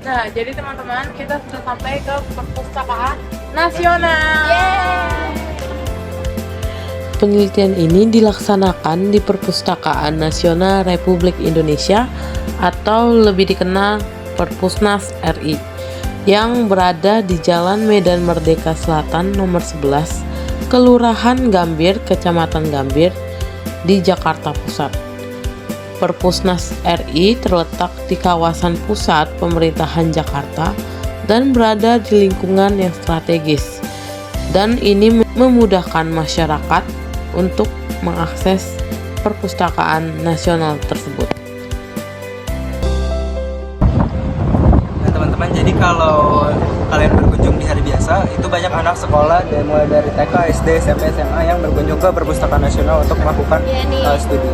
Nah, jadi teman-teman, kita sudah sampai ke Perpustakaan Nasional. Penelitian ini dilaksanakan di Perpustakaan Nasional Republik Indonesia atau lebih dikenal Perpusnas RI yang berada di Jalan Medan Merdeka Selatan nomor 11, Kelurahan Gambir, Kecamatan Gambir di Jakarta Pusat. Perpusnas RI terletak di kawasan pusat pemerintahan Jakarta dan berada di lingkungan yang strategis, dan ini memudahkan masyarakat untuk mengakses perpustakaan nasional tersebut. Nah teman-teman, jadi kalau kalian berkunjung di hari biasa, itu banyak anak sekolah mulai dari TK, SD, SMP, SMA yang berkunjung ke perpustakaan nasional untuk melakukan studi.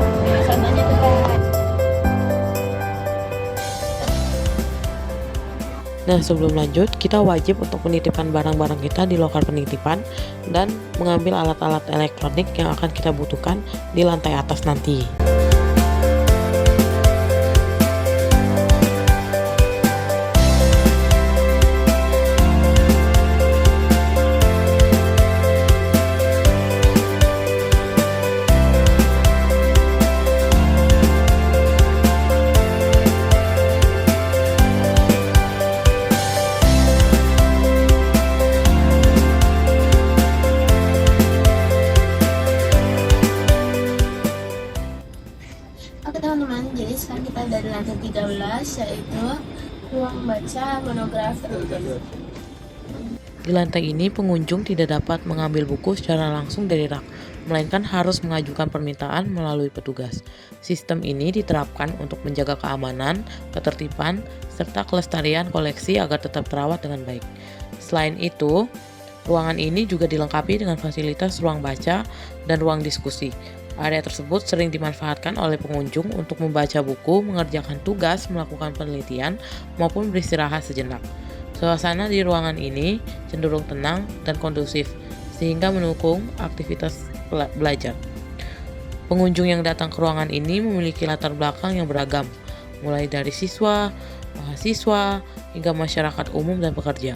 Nah, sebelum lanjut, kita wajib untuk menitipkan barang-barang kita di lokal penitipan dan mengambil alat-alat elektronik yang akan kita butuhkan di lantai atas nanti. Oke teman-teman, jadi sekarang kita dari lantai 13, yaitu ruang baca monografi. Di lantai ini, pengunjung tidak dapat mengambil buku secara langsung dari rak, melainkan harus mengajukan permintaan melalui petugas. Sistem ini diterapkan untuk menjaga keamanan, ketertiban, serta kelestarian koleksi agar tetap terawat dengan baik. Selain itu, ruangan ini juga dilengkapi dengan fasilitas ruang baca dan ruang diskusi. Area tersebut sering dimanfaatkan oleh pengunjung untuk membaca buku, mengerjakan tugas, melakukan penelitian, maupun beristirahat sejenak. Suasana di ruangan ini cenderung tenang dan kondusif, sehingga mendukung aktivitas belajar. Pengunjung yang datang ke ruangan ini memiliki latar belakang yang beragam, mulai dari siswa, mahasiswa, hingga masyarakat umum dan pekerja.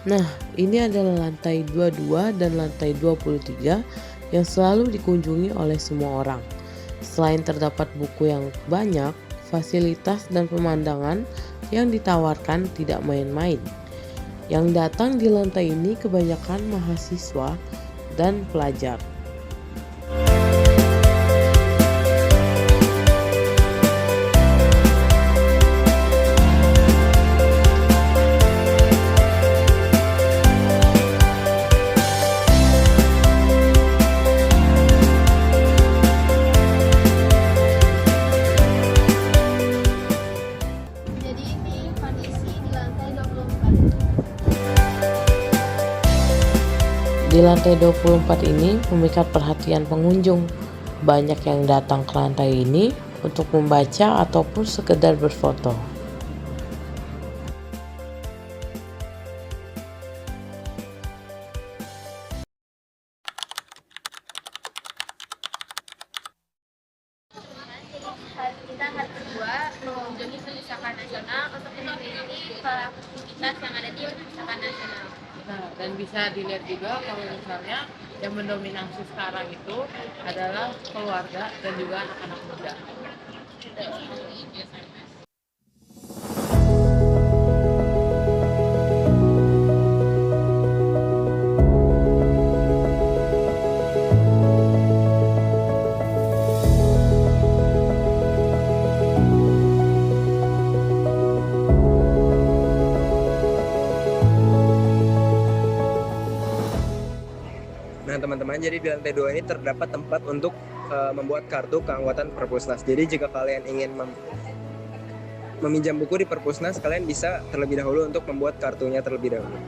Nah, ini adalah lantai 22 dan lantai 23 yang selalu dikunjungi oleh semua orang. Selain terdapat buku yang banyak, fasilitas dan pemandangan yang ditawarkan tidak main-main. Yang datang di lantai ini kebanyakan mahasiswa dan pelajar. Jadi ini kondisi di lantai 24. Di lantai 24 ini memikat perhatian pengunjung. Banyak yang datang ke lantai ini untuk membaca ataupun sekedar berfoto. Kita hari kedua mengunjungi perpustakaan nasional untuk memiliki aktivitas yang ada di perpustakaan nasional. Nah, dan bisa dilihat juga kalau misalnya yang mendominasi sekarang itu adalah keluarga dan juga anak-anak muda. Nah teman-teman, jadi di lantai 2 ini terdapat tempat untuk membuat kartu keanggotaan Perpusnas. Jadi jika kalian ingin meminjam buku di Perpusnas, kalian bisa terlebih dahulu untuk membuat kartunya terlebih dahulu.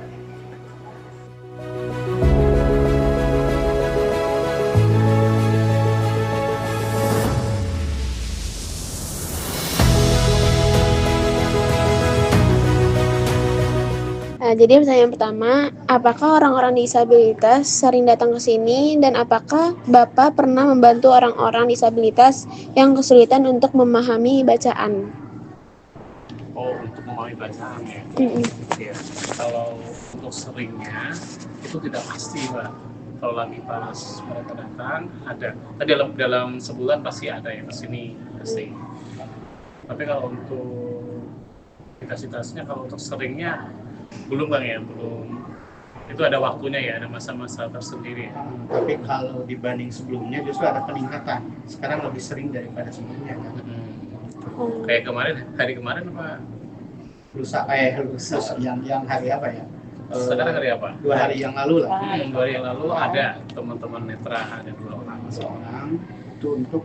Nah, jadi pertanyaan pertama, apakah orang-orang disabilitas sering datang ke sini dan apakah Bapak pernah membantu orang-orang disabilitas yang kesulitan untuk memahami bacaan? Oh, untuk memahami bacaan ya. Ya, kalau untuk seringnya itu tidak pasti, Pak. Kalau lagi pas mereka datang ada. Tapi dalam sebulan pasti ada yang kesini pasti. Tapi kalau untuk intensitasnya, kalau untuk seringnya belum Bang ya, belum. Itu ada waktunya ya, ada masa-masa tersendiri. Tapi kalau dibanding sebelumnya justru ada peningkatan. Sekarang lebih sering daripada sebelumnya kan. Kayak hari kemarin apa? Lusa yang hari apa ya? Sekarang hari apa? 2 hari yang lalu lah. 2 hari yang lalu ada teman-teman netra, ada 2 orang. Seorang itu untuk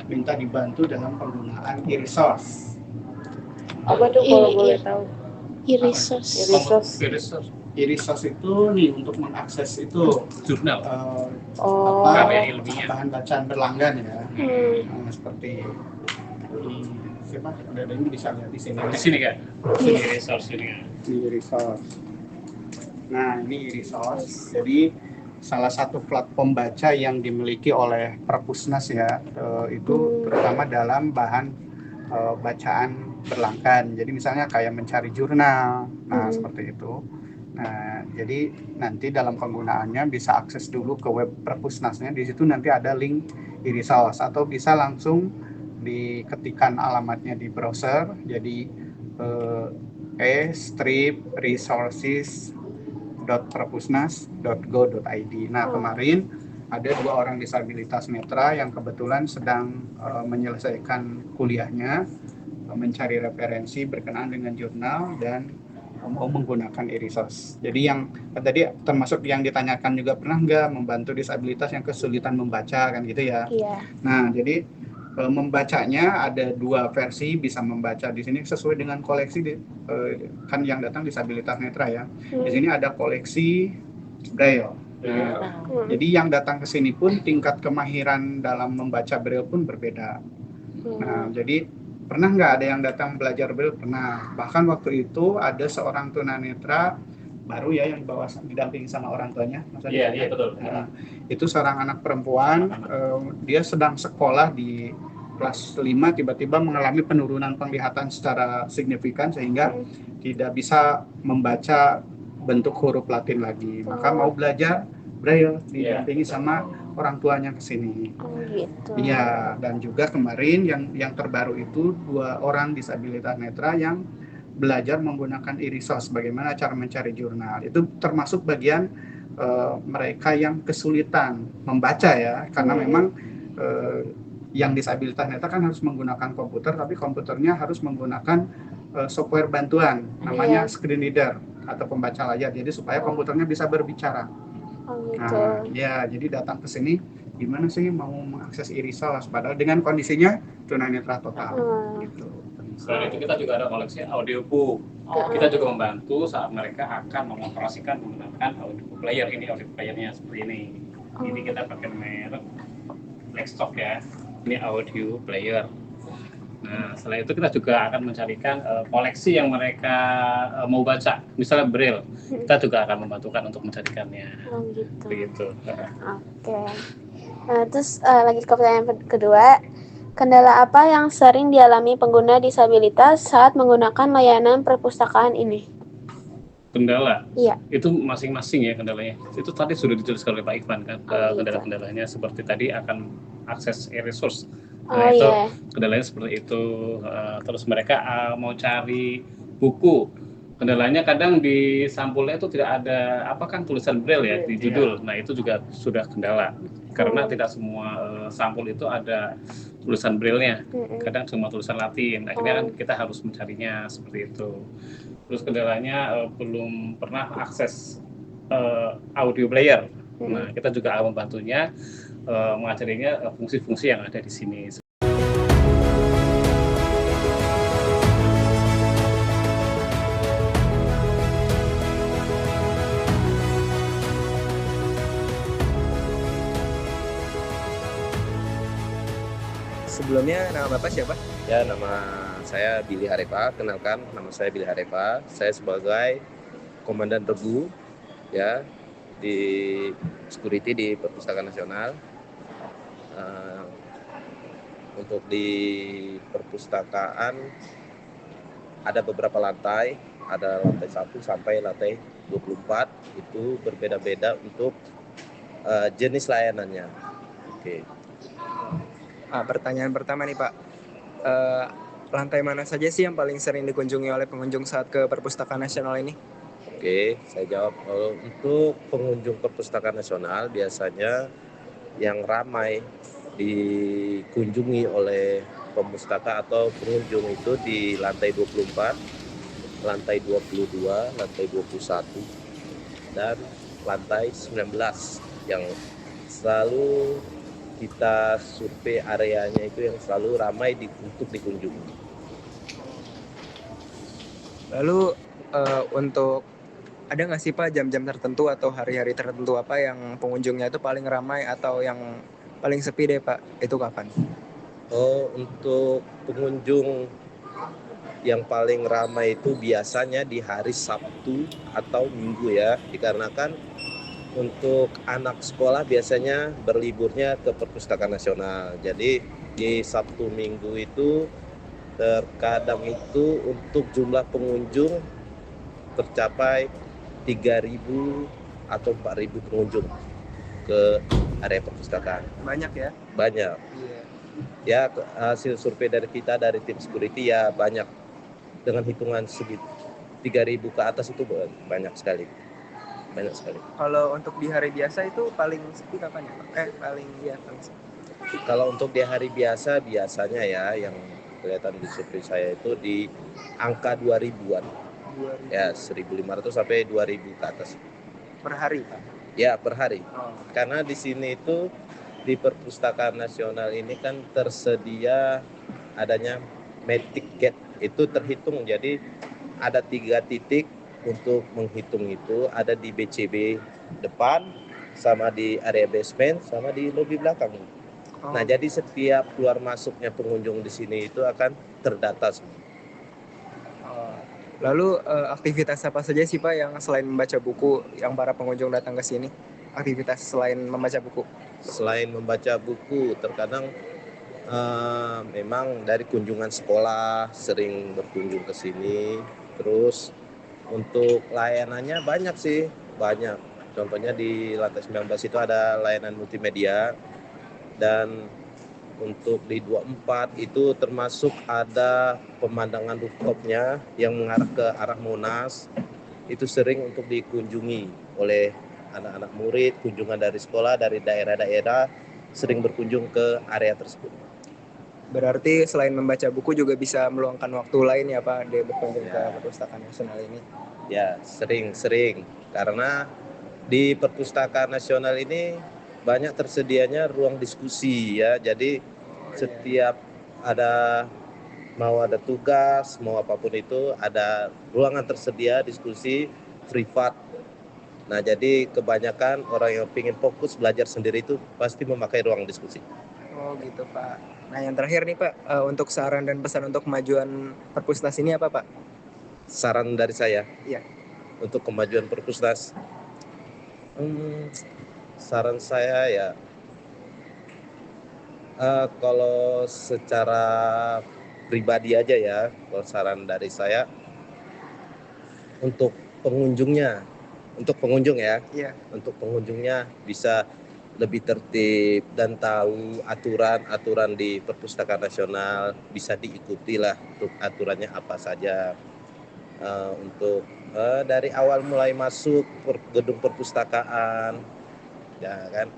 minta dibantu dalam penggunaan e-resource. Apa tuh kalau boleh tahu? E-resource. E-resource itu nih untuk mengakses itu Jurnal. apa ilmiah. bahan bacaan berlanggan ya. Seperti siapa? Ada ini bisa lihat di sini. Di sini kan? Ini resource ini. Ini e-resource. Nah, ini e-resource. Jadi salah satu platform baca yang dimiliki oleh Perpusnas ya, itu terutama dalam bahan bacaan berlanggan. Jadi misalnya kayak mencari jurnal, nah seperti itu. Nah, jadi nanti dalam penggunaannya bisa akses dulu ke web Perpusnasnya. Di situ nanti ada link e-resource atau bisa langsung diketikkan alamatnya di browser. Jadi e-resources.perpusnas.go.id. Nah, kemarin ada 2 orang disabilitas netra yang kebetulan sedang menyelesaikan kuliahnya, mencari referensi berkenaan dengan jurnal dan mau menggunakan e-resource. Jadi yang tadi termasuk yang ditanyakan juga, pernah nggak membantu disabilitas yang kesulitan membaca kan gitu ya? Iya. Nah, jadi membacanya ada 2 versi, bisa membaca di sini sesuai dengan koleksi kan yang datang disabilitas netra ya. Di sini ada koleksi braille. Nah, jadi yang datang ke sini pun tingkat kemahiran dalam membaca braille pun berbeda. Nah, jadi pernah nggak ada yang datang belajar braille? Pernah. Bahkan waktu itu ada seorang tunanetra baru ya yang didampingi sama orang tuanya. Iya betul. Nah, itu seorang anak perempuan, dia sedang sekolah di kelas 5, tiba-tiba mengalami penurunan penglihatan secara signifikan sehingga tidak bisa membaca bentuk huruf Latin lagi. Maka mau belajar braille, didampingi sama orang tuanya ke sini. Gitu. Iya, dan juga kemarin yang terbaru itu 2 orang disabilitas netra yang belajar menggunakan e-resource, bagaimana cara mencari jurnal. Itu termasuk bagian mereka yang kesulitan membaca ya, karena memang yang disabilitas netra kan harus menggunakan komputer, tapi komputernya harus menggunakan software bantuan, namanya screen reader atau pembaca layar, jadi supaya komputernya bisa berbicara. Gitu. Nah, ya, jadi datang ke sini, gimana sih mau mengakses e-resource, padahal dengan kondisinya tunanetra total. Gitu. Selain itu kita juga ada koleksi audiobook. Kita juga membantu saat mereka akan mengoperasikan menggunakan audiobook player. Ini audiobook playernya seperti ini. Ini kita pakai merek Blackstock ya. Ini audio player. Nah, setelah itu kita juga akan mencarikan koleksi yang mereka mau baca, misalnya braille. Kita juga akan membantukan untuk mencarikannya. Gitu. Begitu. Oke. Nah, terus lagi ke pertanyaan kedua. Kendala apa yang sering dialami pengguna disabilitas saat menggunakan layanan perpustakaan ini? Kendala? Iya. Itu masing-masing ya kendalanya. Itu tadi sudah dituliskan oleh Pak Ivan kan. Kendala-kendalanya seperti tadi akan akses e-resource. Nah, itu kendalanya seperti itu. Terus mereka mau cari buku. Kendalanya kadang di sampulnya itu tidak ada tulisan braille ya di judul. Nah, itu juga sudah kendala. Karena tidak semua sampul itu ada tulisan braille-nya. Kadang cuma tulisan Latin. Akhirnya kan kita harus mencarinya seperti itu. Terus kendalanya belum pernah akses audio player. Nah, kita juga akan membantunya mengajarinya fungsi-fungsi yang ada di sini. Sebelumnya nama Bapak siapa? Ya, nama saya Billy Harepa. Kenalkan, nama saya Billy Harepa. Saya sebagai Komandan Regu ya di security di Perpustakaan Nasional. Untuk di perpustakaan ada beberapa lantai, ada lantai 1 sampai lantai 24, itu berbeda-beda untuk jenis layanannya. Oke. Pertanyaan pertama nih Pak, Eh, lantai mana saja sih yang paling sering dikunjungi oleh pengunjung saat ke Perpustakaan Nasional ini? Oke, saya jawab. Kalau untuk pengunjung Perpustakaan Nasional, biasanya yang ramai dikunjungi oleh pemustaka atau pengunjung itu di lantai 24, lantai 22, lantai 21, dan lantai 19 yang selalu kita survei areanya itu yang selalu ramai untuk dikunjungi. Lalu untuk ada nggak sih Pak jam-jam tertentu atau hari-hari tertentu apa yang pengunjungnya itu paling ramai atau yang paling sepi deh Pak? Itu kapan? Oh, untuk pengunjung yang paling ramai itu biasanya di hari Sabtu atau Minggu ya, dikarenakan untuk anak sekolah biasanya berliburnya ke Perpustakaan Nasional. Jadi di Sabtu Minggu itu terkadang itu untuk jumlah pengunjung tercapai 3.000 atau 4.000 pengunjung ke area perpustakaan. Banyak ya? Banyak. Iya. Ya, hasil survei dari kita dari tim security ya banyak, dengan hitungan segitu 3.000 ke atas itu banyak sekali. Banyak sekali. Kalau untuk di hari biasa itu paling sepi kapan ya Pak? Paling sepi. Kalau untuk di hari biasa biasanya ya yang kelihatan di survei saya itu di angka 2.000-an. Ya, 1.500 sampai 2.000 ke atas. Per hari Pak? Ya, per hari. Oh. Karena di sini itu di Perpustakaan Nasional ini kan tersedia adanya magic gate, itu terhitung. Jadi ada 3 titik untuk menghitung itu, ada di BCB depan, sama di area basement, sama di lobi belakang. Oh. Nah, jadi setiap keluar masuknya pengunjung di sini itu akan terdata semua. Lalu aktivitas apa saja sih Pak yang selain membaca buku yang para pengunjung datang ke sini? Aktivitas selain membaca buku? Selain membaca buku, terkadang memang dari kunjungan sekolah sering berkunjung ke sini. Terus untuk layanannya banyak sih, banyak. Contohnya di lantai 19 itu ada layanan multimedia, dan untuk di 24 itu termasuk ada pemandangan rooftopnya yang mengarah ke arah Monas. Itu sering untuk dikunjungi oleh anak-anak murid, kunjungan dari sekolah, dari daerah-daerah sering berkunjung ke area tersebut. Berarti selain membaca buku juga bisa meluangkan waktu lain ya Pak dia berkunjung ke Perpustakaan Nasional ini? Ya, sering-sering. Karena di Perpustakaan Nasional ini banyak tersedianya ruang diskusi ya. Jadi setiap mau ada tugas, mau apapun itu, ada ruangan tersedia diskusi privat. Nah, jadi kebanyakan orang yang ingin fokus belajar sendiri itu pasti memakai ruang diskusi. Oh gitu Pak. Nah yang terakhir nih Pak, untuk saran dan pesan untuk kemajuan Perpusnas ini apa Pak? Saran dari saya? Iya. Untuk kemajuan Perpusnas, saran saya ya, kalau secara pribadi aja ya, kalau saran dari saya untuk pengunjung ya, untuk pengunjungnya bisa lebih tertib dan tahu aturan di Perpustakaan Nasional, bisa diikuti lah untuk aturannya apa saja. Untuk dari awal mulai masuk gedung perpustakaan, ya kan,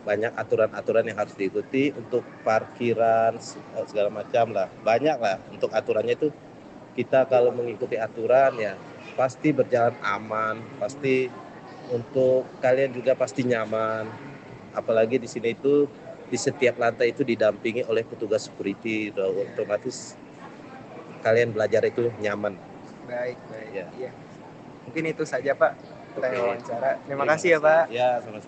banyak aturan-aturan yang harus diikuti. Untuk parkiran segala macam lah, banyak lah untuk aturannya itu. Kita kalau mengikuti aturan ya pasti berjalan aman, pasti untuk kalian juga pasti nyaman. Apalagi di sini itu di setiap lantai itu didampingi oleh petugas security, otomatis kalian belajar itu nyaman. Baik. Ya. Iya. Mungkin itu saja Pak, kita wawancara. Terima kasih ya Pak. Ya, sama-sama.